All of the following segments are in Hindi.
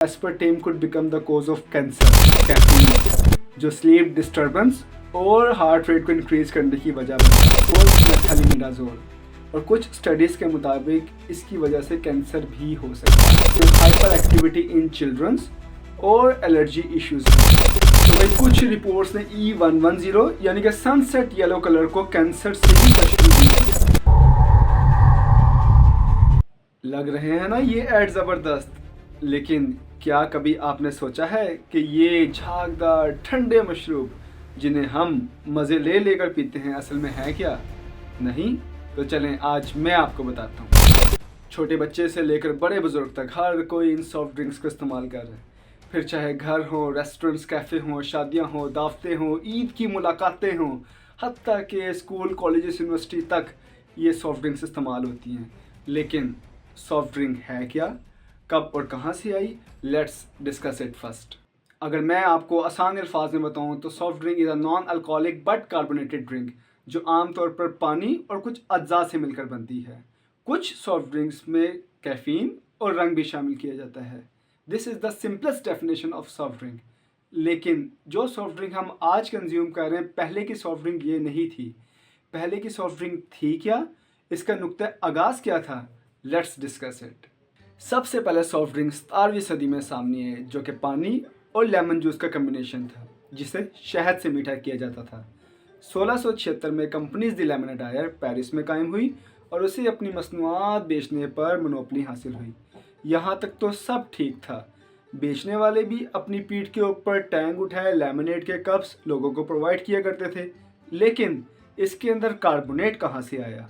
aspartame could become the cause of cancer. Caffeine जो स्लीप डिस्टर्बेंस और हार्ट रेट को इंक्रीज करने की वजह बनता है, और मेथानिमिडाजोल। और कुछ स्टडीज़ के मुताबिक इसकी वजह से कैंसर भी हो सकता है। तो हाइपर एक्टिविटी इन चिल्ड्रंस और एलर्जी इश्यूज। तो भाई कुछ रिपोर्ट्स ने E110 यानी कि सनसेट येलो कलर को कैंसर से ही तशखीस दी है। लग रहे हैं ना ये ऐड ज़बरदस्त, लेकिन क्या कभी आपने सोचा है कि ये झागदार ठंडे मशरूब जिन्हें हम मज़े ले लेकर पीते हैं असल में है क्या? नहीं? तो चलें आज मैं आपको बताता हूँ। छोटे बच्चे से लेकर बड़े बुजुर्ग तक हर कोई इन सॉफ्ट ड्रिंक्स को इस्तेमाल कर रहा है। फिर चाहे घर हो, रेस्टोरेंट्स, कैफ़े हों, शादियाँ हों, दावतें हों, ईद की मुलाकातें हों, हत्ता कि स्कूल, कॉलेजेस, यूनिवर्सिटी तक ये सॉफ्ट ड्रिंक्स इस्तेमाल होती हैं। लेकिन सॉफ्ट ड्रिंक है क्या, कब और कहाँ से आई? Let's discuss it first. अगर मैं आपको आसान अल्फाज में बताऊं तो soft drink is a non alcoholic but carbonated drink जो आमतौर पर पानी और कुछ अज्जा से मिलकर बनती है। कुछ सॉफ्ट ड्रिंक्स में कैफीन और रंग भी शामिल किया जाता है। This is the simplest definition of soft drink. लेकिन जो सॉफ्ट ड्रिंक हम आज कंज्यूम कर रहे हैं, पहले की सॉफ्ट ड्रिंक ये नहीं थी। पहले की सॉफ्ट ड्रिंक थी क्या, इसका नुक्ता आगाज़ क्या था? Let's discuss it. सबसे पहले सॉफ्ट ड्रिंक 17वीं सदी में सामने है, जो कि पानी और लेमन जूस का कम्बिनेशन था जिसे शहद से मीठा किया जाता था। 1676 में कंपनीज दी लेमन डायर पेरिस में कायम हुई और उसे अपनी मसनूआत बेचने पर मोनोपली हासिल हुई। यहाँ तक तो सब ठीक था। बेचने वाले भी अपनी पीठ के ऊपर टैंक उठाए लेमनेड के कप्स लोगों को प्रोवाइड किया करते थे। लेकिन इसके अंदर कार्बोनेट कहाँ से आया?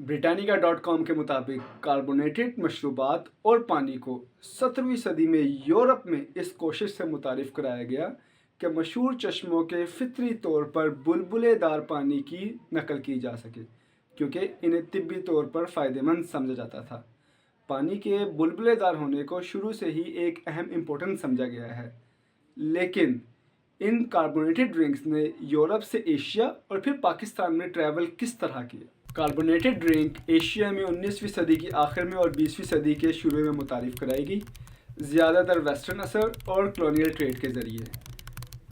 ब्रिटानिका.com के मुताबिक कार्बोनेटेड मशरूबात और पानी को 17वीं सदी में यूरोप में इस कोशिश से मुतारिफ कराया गया कि मशहूर चश्मों के फितरी तौर पर बुलबुलेदार पानी की नकल की जा सके, क्योंकि इन्हें तिब्बी तौर पर फ़ायदेमंद समझा जाता था। पानी के बुलबुलेदार होने को शुरू से ही एक अहम इम्पोर्टेंस समझा गया है। लेकिन इन कार्बोनेटेड ड्रिंक्स ने यूरोप से एशिया और फिर पाकिस्तान में ट्रैवल किस तरह किया? कार्बोनेटेड ड्रिंक एशिया में 19वीं सदी की आखिर में और 20वीं सदी के शुरू में मुतारिफ कराई गई, ज़्यादातर वेस्टर्न असर और कॉलोनियल ट्रेड के ज़रिए।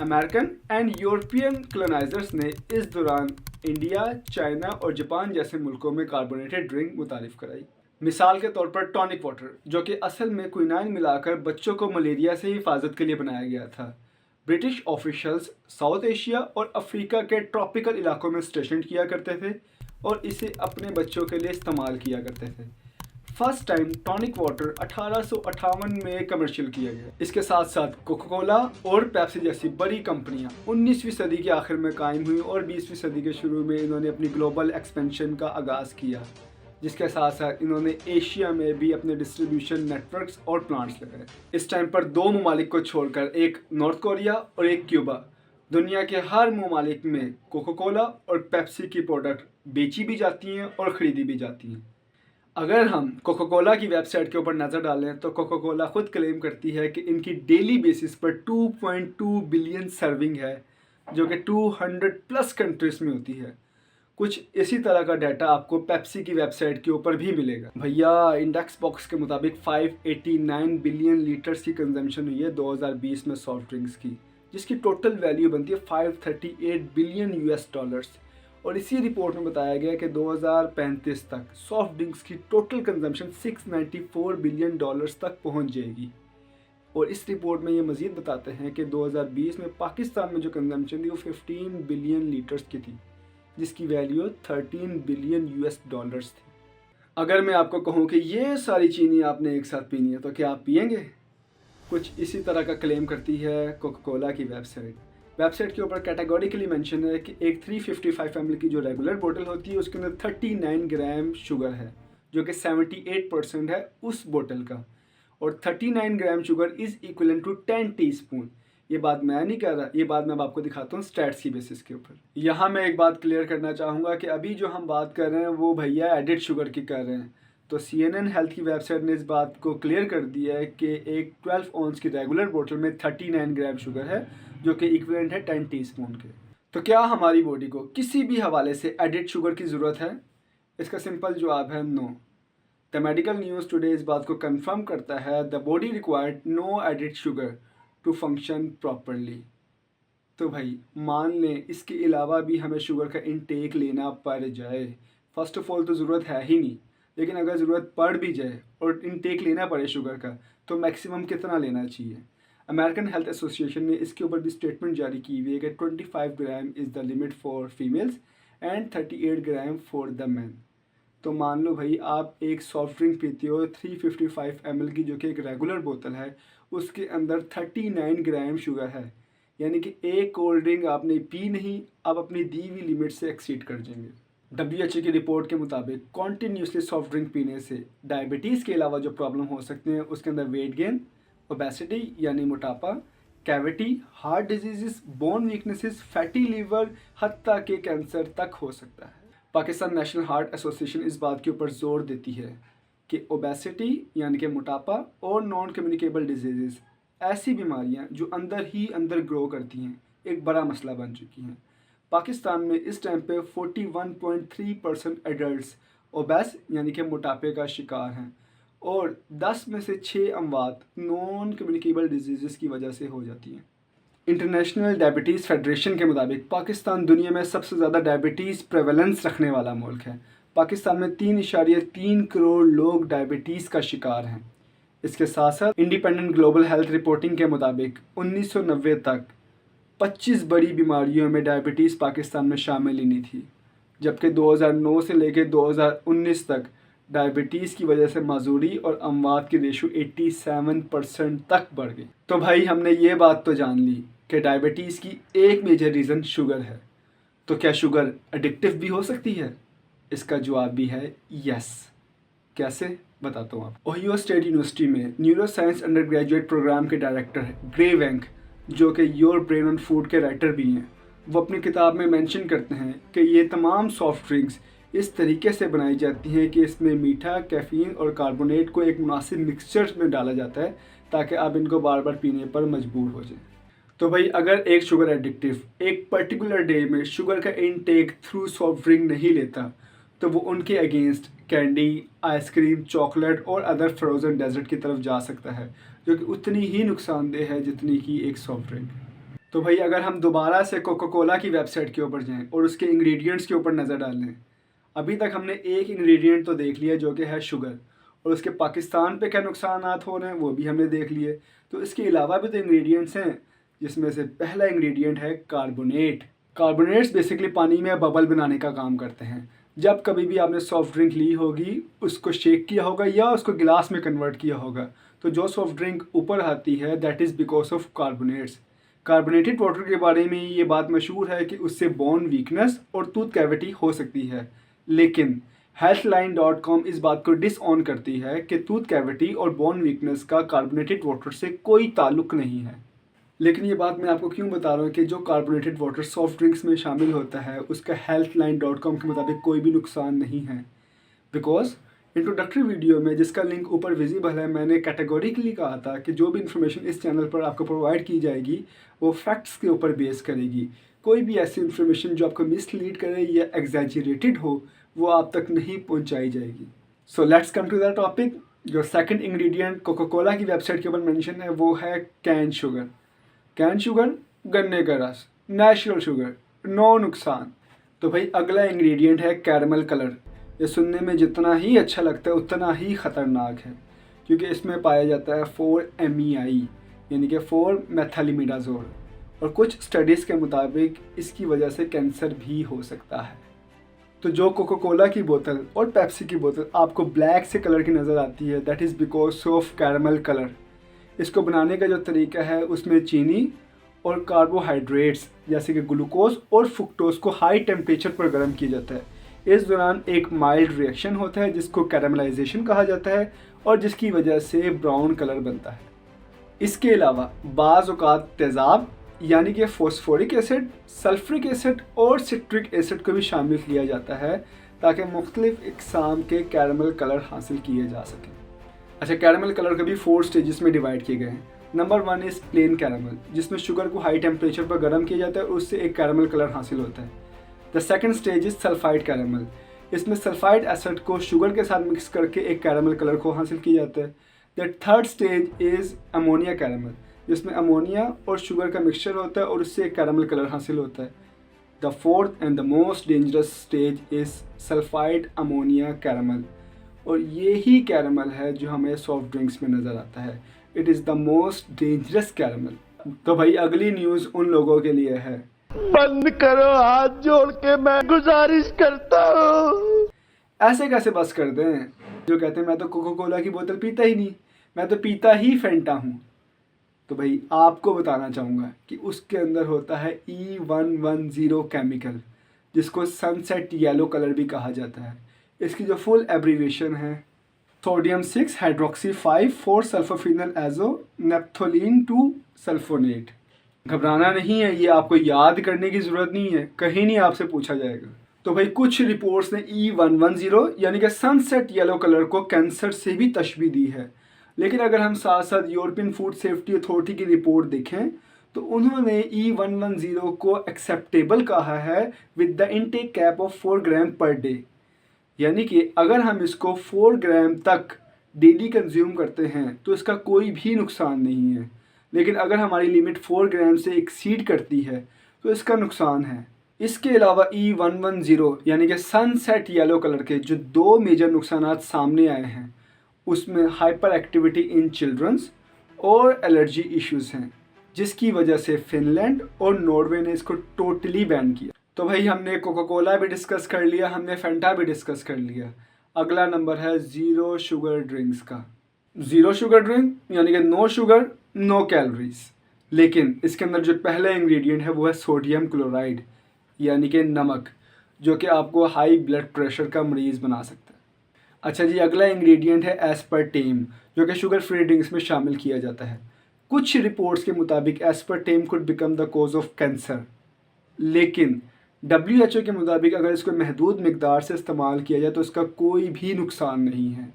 अमेरिकन एंड यूरोपियन कॉलोनाइजर्स ने इस दौरान इंडिया, चाइना और जापान जैसे मुल्कों में कार्बोनेटेड ड्रिंक मुतारिफ कराई। मिसाल के तौर पर टॉनिक वाटर, जो कि असल में क्विनाइन मिलाकर बच्चों को मलेरिया से हिफाजत के लिए बनाया गया था। ब्रिटिश ऑफिशियल्स साउथ एशिया और अफ्रीका के ट्रॉपिकल इलाकों में स्टेशन किया करते थे और इसे अपने बच्चों के लिए इस्तेमाल किया करते थे। फर्स्ट टाइम टॉनिक वाटर 1858 में कमर्शियल किया गया। इसके साथ साथ कोका कोला और पेप्सी जैसी बड़ी कंपनियां 19वीं सदी के आखिर में कायम हुई और 20वीं सदी के शुरू में इन्होंने अपनी ग्लोबल एक्सपेंशन का आगाज़ किया, जिसके साथ साथ इन्होंने एशिया में भी अपने डिस्ट्रीब्यूशन नेटवर्क्स और प्लांट्स लगाए। इस टाइम पर दो ममालिक को छोड़कर, एक नॉर्थ कोरिया और एक क्यूबा, दुनिया के हर ममालिक में कोका कोला और पेप्सी की प्रोडक्ट बेची भी जाती हैं और ख़रीदी भी जाती हैं। अगर हम कोका कोला की वेबसाइट के ऊपर नज़र डालें तो कोका कोला ख़ुद क्लेम करती है कि इनकी डेली बेसिस पर 2.2 बिलियन सर्विंग है, जो कि 200 प्लस कंट्रीज़ में होती है। कुछ इसी तरह का डाटा आपको पेप्सी की वेबसाइट के ऊपर भी मिलेगा। भैया इंडेक्स बॉक्स के मुताबिक 589 बिलियन लीटर्स की कंजम्पशन हुई है 2020 में सॉफ्ट ड्रिंक्स की, जिसकी टोटल वैल्यू बनती है 538 बिलियन यूएस डॉलर्स। और इसी रिपोर्ट में बताया गया कि 2035 तक सॉफ्ट ड्रिंक्स की टोटल कंजम्पशन 694 बिलियन डॉलर्स तक पहुंच जाएगी। और इस रिपोर्ट में ये मज़ीद बताते हैं कि 2020 में पाकिस्तान में जो कंजम्पशन थी वो 15 बिलियन लीटर्स की थी, जिसकी वैल्यू 13 बिलियन यूएस डॉलर्स थी। अगर मैं आपको कहूँ कि ये सारी चीनी आपने एक साथ पीनी है तो क्या आप पिएंगे? कुछ इसी तरह का क्लेम करती है कोका कोला की वेबसाइट के ऊपर कैटेगोरिकली मेंशन है कि एक 355 ml की जो रेगुलर बोतल होती है उसके अंदर 39 ग्राम शुगर है, जो कि 78% है उस बोतल का, और 39 gram sugar is equivalent to 10 teaspoon. ये बात मैं नहीं कह रहा, ये बात मैं आपको दिखाता हूँ स्टैट्स की बेसिस के ऊपर। यहाँ मैं एक बात क्लियर करना चाहूँगा कि अभी जो हम बात कर रहे हैं वो भैया एडिड शुगर की कर रहे हैं। तो CNN हेल्थ की वेबसाइट ने इस बात को क्लियर कर दिया है कि एक 12 ऑन्स की रेगुलर बोतल में 39 ग्राम शुगर है, जो कि इक्विवेलेंट है 10 टीस्पून के। तो क्या हमारी बॉडी को किसी भी हवाले से एडिड शुगर की ज़रूरत है? इसका सिंपल जवाब है no. The medical news today इस बात को कंफर्म करता है, the body required no added sugar to function properly. तो भाई मान लें इसके अलावा भी हमें शुगर का इंटेक लेना पड़ जाए, फ़र्स्ट ऑफ ऑल तो ज़रूरत है ही नहीं, लेकिन अगर ज़रूरत पड़ भी जाए और इंटेक लेना पड़े शुगर का, तो मैक्सिमम कितना लेना चाहिए। अमेरिकन हेल्थ एसोसिएशन ने इसके ऊपर भी स्टेटमेंट जारी की हुई है कि 25 gram is the limit for females and 38 gram for the man. तो मान लो भाई आप एक सॉफ्ट ड्रिंक पीते हो 355 ml की, जो कि एक रेगुलर बोतल है, उसके अंदर 39 ग्राम शुगर है, यानी कि एक कोल्ड ड्रिंक आपने पी नहीं, आप अपनी दी हुई लिमिट से एक्सीड कर जाएंगे। WHO की रिपोर्ट के मुताबिक कॉन्टीन्यूसली सॉफ्ट ड्रिंक पीने से डायबिटीज़ के अलावा जो प्रॉब्लम हो सकते हैं उसके अंदर वेट गेन, ओबेसिटी यानी मोटापा, cavity, heart disease, bone weaknesses, fatty liver, हत्ता के कैंसर तक हो सकता है। पाकिस्तान नेशनल हार्ट एसोसिएशन इस बात के ऊपर जोर देती है कि ओबेसिटी यानी कि मोटापा और नॉन कम्युनिकेबल डिजीज़ ऐसी बीमारियां जो अंदर ही अंदर ग्रो करती हैं एक बड़ा मसला बन चुकी हैं। पाकिस्तान में इस टाइम पे 41.3% एडल्ट्स ओबेस यानी कि मोटापे का शिकार हैं और 10 में से 6 अमवात नॉन कम्युनिकेबल डिजीज़ की वजह से हो जाती हैं। इंटरनेशनल डायबिटीज़ फेडरेशन के मुताबिक पाकिस्तान दुनिया में सबसे ज़्यादा डायबिटीज़ प्रेवलेंस रखने वाला मुल्क है। पाकिस्तान में 3.3 करोड़ लोग डायबिटीज़ का शिकार हैं। इसके साथ साथ इंडिपेंडेंट ग्लोबल हेल्थ रिपोर्टिंग के मुताबिक 1990 तक 25 बड़ी बीमारियों में डायबिटीज़ पाकिस्तान में शामिल ही नहीं थी, जबकि 2009 से लेकर 2019 तक डायबिटीज़ की वजह से माजूरी और अमवात की रेशो 87% तक बढ़ गई। तो भाई हमने ये बात तो जान ली कि डायबिटीज़ की एक मेजर रीज़न शुगर है, तो क्या शुगर एडिक्टिव भी हो सकती है? इसका जवाब भी है यस। कैसे, बताता हूँ आप। ओहियो स्टेट यूनिवर्सिटी में neuro science under graduate program के डायरेक्टर ग्रे वेंक, जो कि योर ब्रेन ऑन फूड के राइटर भी हैं, वो अपनी किताब में मेंशन करते हैं कि ये तमाम सॉफ्ट ड्रिंक्स इस तरीके से बनाई जाती हैं कि इसमें मीठा, कैफ़ीन और कार्बोनेट को एक मुनासिब मिक्सचर में डाला जाता है ताकि आप इनको बार बार पीने पर मजबूर हो जाएं। तो भाई अगर एक शुगर एडिक्टिव एक पर्टिकुलर डे में शुगर का इनटेक थ्रू सॉफ्ट ड्रिंक नहीं लेता, तो वो उनके अगेंस्ट कैंडी, आइसक्रीम, चॉकलेट और अदर फ्रोज़न डेजर्ट की तरफ जा सकता है, जो कि उतनी ही नुकसानदेह है जितनी कि एक सॉफ्ट ड्रिंक। तो भाई अगर हम दोबारा से कोका कोला की वेबसाइट के ऊपर जाएं और उसके इंग्रेडिएंट्स के ऊपर नज़र डालें, अभी तक हमने एक इंग्रेडिएंट तो देख लिया जो कि है शुगर, और उसके पाकिस्तान पे क्या नुकसानात हो रहे हैं वो भी हमने देख लिए। तो इसके अलावा भी तो इंग्रेडिएंट्स हैं, जिसमें से पहला इंग्रेडिएंट है कार्बोनेट। कार्बोनेट्स बेसिकली पानी में बबल बनाने का काम करते हैं। जब कभी भी आपने सॉफ्ट ड्रिंक ली होगी, उसको शेक किया होगा या उसको गिलास में कन्वर्ट किया होगा, तो जो सॉफ्ट ड्रिंक ऊपर आती है that is because of carbonates. Carbonated water के बारे में ये बात मशहूर है कि उससे बोन वीकनेस और टूथ कैविटी हो सकती है, लेकिन healthline.com इस बात को डिसऑन करती है कि टूथ कैविटी और बोन वीकनेस का कार्बोनेटेड वाटर से कोई ताल्लुक नहीं है। लेकिन ये बात मैं आपको क्यों बता रहा हूँ कि जो कार्बोनेटेड वाटर सॉफ्ट ड्रिंक्स में शामिल होता है उसका healthline.com के मुताबिक कोई भी नुकसान नहीं है। बिकॉज इंट्रोडक्टरी वीडियो में, जिसका लिंक ऊपर विजिबल है, मैंने कैटेगोरिकली कहा था कि जो भी इन्फॉर्मेशन इस चैनल पर आपको प्रोवाइड की जाएगी वो फैक्ट्स के ऊपर बेस करेगी। कोई भी ऐसी इन्फॉर्मेशन जो आपको मिसलीड करे या एग्जैजरेटेड हो वो आप तक नहीं पहुंचाई जाएगी। So let's come to the topic. जो सेकंड इंग्रेडिएंट कोका कोला की वेबसाइट के ऊपर मेंशन है वो है कैन शुगर। कैन शुगर, गन्ने का रस, नेचुरल शुगर, नो नुकसान। तो भाई अगला इंग्रेडिएंट है कैरमल कलर। ये सुनने में जितना ही अच्छा लगता है उतना ही ख़तरनाक है, क्योंकि इसमें पाया जाता है 4-MEI यानी कि 4-मेथिलिमिडाज़ोल, और कुछ स्टडीज़ के मुताबिक इसकी वजह से कैंसर भी हो सकता है। तो जो कोका कोला की बोतल और पेप्सी की बोतल आपको ब्लैक से कलर की नज़र आती है that is because of caramel colour. इसको बनाने का जो तरीका है उसमें चीनी और कार्बोहाइड्रेट्स जैसे कि ग्लूकोज और फ्रुक्टोज को हाई टेम्परेचर पर गर्म किया जाता है। इस दौरान एक माइल्ड रिएक्शन होता है जिसको कैरमलाइजेशन कहा जाता है और जिसकी वजह से ब्राउन कलर बनता है। इसके अलावा बाज़ औक़ात तेज़ाब यानी कि फॉस्फोरिक एसिड, सल्फ्रिक एसिड और सिट्रिक एसिड को भी शामिल किया जाता है ताकि मुख्तलिफ इक़साम के कैरमल कलर हासिल किए जा सकें। अच्छा, कैरमल कलर को भी 4 स्टेजेस में डिवाइड किए गए हैं। नंबर 1 इज़ प्लेन कैरमल, जिसमें शुगर को हाई टेम्परेचर पर गर्म किया जाता है और उससे एक कैरमल कलर हासिल होता है। The second stage is sulphide caramel. इसमें सल्फाइड एसिड को शुगर के साथ मिक्स करके एक कैरामल कलर को हासिल किया जाता है। The third stage is ammonia caramel, जिसमें अमोनिया और शुगर का मिक्सचर होता है और उससे एक कैरामल कलर हासिल होता है। The fourth and the most dangerous stage is sulphide ammonia caramel, और ये ही कैरामल है जो हमें सॉफ्ट ड्रिंक्स में नज़र आता है। It is the most dangerous caramel. तो भाई अगली न्यूज़ उन लोगों के लिए है, बंद करो, हाथ जोड़ के मैं गुजारिश करता हूँ। ऐसे कैसे बस कर दें जो कहते हैं मैं तो कोको कोला की बोतल पीता ही नहीं, मैं तो पीता ही फेंटा हूँ। तो भाई आपको बताना चाहूँगा कि उसके अंदर होता है E110 केमिकल, जिसको सनसेट येलो कलर भी कहा जाता है। इसकी जो फुल एब्रीवेशन है सोडियम 6 हाइड्रोक्सी 5 4 सल्फोफिनल एजो नेप्थोलीन 2 सल्फोनेट। घबराना नहीं है, ये आपको याद करने की ज़रूरत नहीं है, कहीं नहीं आपसे पूछा जाएगा। तो भाई कुछ रिपोर्ट्स ने E110 यानी कि सनसेट येलो कलर को कैंसर से भी तशबीह दी है, लेकिन अगर हम साथ साथ यूरोपियन फूड सेफ्टी अथॉरिटी की रिपोर्ट देखें तो उन्होंने E110 को एक्सेप्टेबल कहा है with the intake cap of 4 gram per day, यानी कि अगर हम इसको 4 ग्राम तक डेली कंज्यूम करते हैं तो इसका कोई भी नुकसान नहीं है, लेकिन अगर हमारी लिमिट 4 ग्राम से एक्सीड करती है तो इसका नुकसान है। इसके अलावा E110 यानी कि सनसेट येलो कलर के जो 2 मेजर नुकसान सामने आए हैं उसमें हाइपर एक्टिविटी इन चिल्ड्रंस और एलर्जी इश्यूज़ हैं, जिसकी वजह से फिनलैंड और नॉर्वे ने इसको टोटली बैन किया। तो भाई हमने कोको कोला भी डिस्कस कर लिया, हमने फेंटा भी डिस्कस कर लिया। अगला नंबर है ज़ीरो शुगर ड्रिंक्स का। ज़ीरो शुगर ड्रिंक यानी कि नो शुगर नो कैलोरीज, लेकिन इसके अंदर जो पहला इंग्रेडिएंट है वो है सोडियम क्लोराइड यानी कि नमक, जो कि आपको हाई ब्लड प्रेशर का मरीज़ बना सकता है। अच्छा जी, अगला इंग्रेडिएंट है एस्पर्टेम, जो कि शुगर फ्री ड्रिंक्स में शामिल किया जाता है। कुछ रिपोर्ट्स के मुताबिक aspartame could become the cause of cancer, लेकिन WHO के मुताबिक अगर इसको महदूद मिकदार से इस्तेमाल किया जाए तो इसका कोई भी नुकसान नहीं है।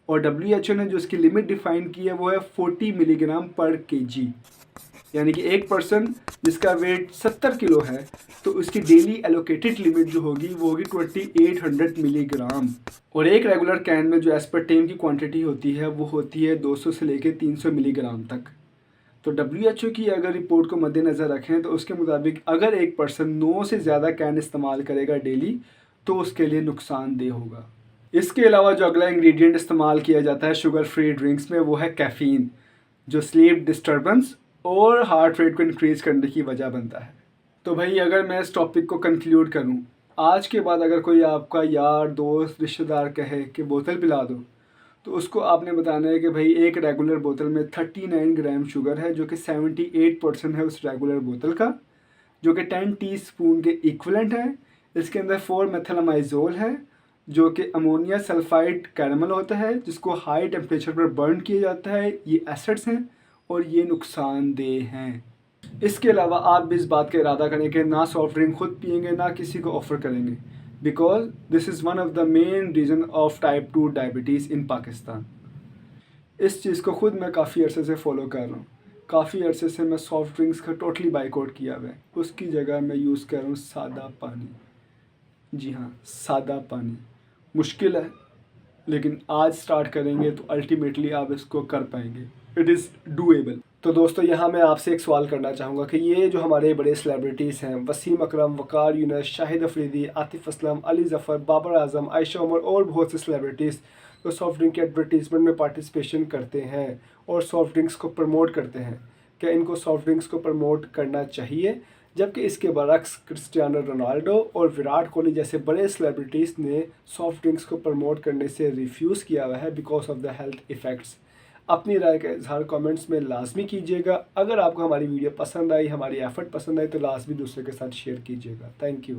और WHO ने जो इसकी लिमिट डिफ़ाइन की है वो है 40 मिलीग्राम पर kg, यानी कि एक पर्सन जिसका वेट 70 किलो है तो उसकी डेली एलोकेटेड लिमिट जो होगी वो होगी 2800 मिलीग्राम। और एक रेगुलर कैन में जो एस्पर्टेम की क्वांटिटी होती है वो होती है 200 से लेकर 300 मिलीग्राम तक। तो WHO की अगर रिपोर्ट को मद्देनज़र रखें तो उसके मुताबिक अगर एक पर्सन 9 से ज़्यादा कैन इस्तेमाल करेगा डेली तो उसके लिए नुकसानदेह होगा। इसके अलावा जो अगला इंग्रेडिएंट इस्तेमाल किया जाता है शुगर फ्री ड्रिंक्स में वो है कैफ़ीन, जो स्लीप डिस्टर्बेंस और हार्ट रेट को इंक्रीज़ करने की वजह बनता है। तो भाई अगर मैं इस टॉपिक को कंक्लूड करूं, आज के बाद अगर कोई आपका यार दोस्त रिश्तेदार कहे कि बोतल पिला दो तो उसको आपने बताना है कि भाई एक रेगुलर बोतल में 39 ग्राम शुगर है, जो कि 78% है उस रेगुलर बोतल का, जो कि 10 टीस्पून के इक्वलेंट है। इसके अंदर 4 मेथिलामाइजोल है, जो कि अमोनिया सल्फाइड कैरामल होता है, जिसको हाई टेम्परेचर पर बर्न किया जाता है। ये एसिड्स हैं और ये नुकसानदेह हैं। इसके अलावा आप भी इस बात का इरादा करें कि ना सॉफ्ट ड्रिंक खुद पिएंगे ना किसी को ऑफ़र करेंगे, because this is one of the main reason of type 2 diabetes in Pakistan. इस चीज़ को खुद मैं काफ़ी अरसे से फॉलो कर रहा हूँ। काफ़ी अरसे से मैं सॉफ्ट ड्रिंक्स का टोटली बाइकआउट किया हुआ है। उसकी जगह मैं यूज़ कर रहा हूँ सादा पानी। जी हाँ, सादा पानी। मुश्किल है, लेकिन आज स्टार्ट करेंगे तो अल्टीमेटली आप इसको कर पाएंगे। It is doable. तो दोस्तों यहाँ मैं आपसे एक सवाल करना चाहूँगा कि ये जो हमारे बड़े सेलिब्रिटीज़ हैं, वसीम अकरम, वकार यूनुस, शाहिद अफरीदी, आतिफ असलम, अली ज़फ़र, बाबर आज़म, आयशा उमर और बहुत से सेलिब्रिटीज़ तो सॉफ्ट ड्रिंक के एडवर्टीज़मेंट में पार्टिसिपेशन करते हैं और सॉफ्ट ड्रिंक्स को प्रमोट करते हैं। क्या इनको सॉफ्ट ड्रिंक्स को प्रमोट करना चाहिए? जबकि इसके बरक्स क्रिस्टियानो रोनाल्डो और विराट कोहली जैसे बड़े सेलिब्रिटीज़ ने सॉफ्ट ड्रिंक्स को प्रमोट करने से रिफ्यूज़ किया हुआ है because of the health effects. अपनी राय का इजहार कमेंट्स में लाजमी कीजिएगा। अगर आपको हमारी वीडियो पसंद आई, हमारी एफर्ट पसंद आई तो लाजमी दूसरे के साथ शेयर कीजिएगा। Thank you.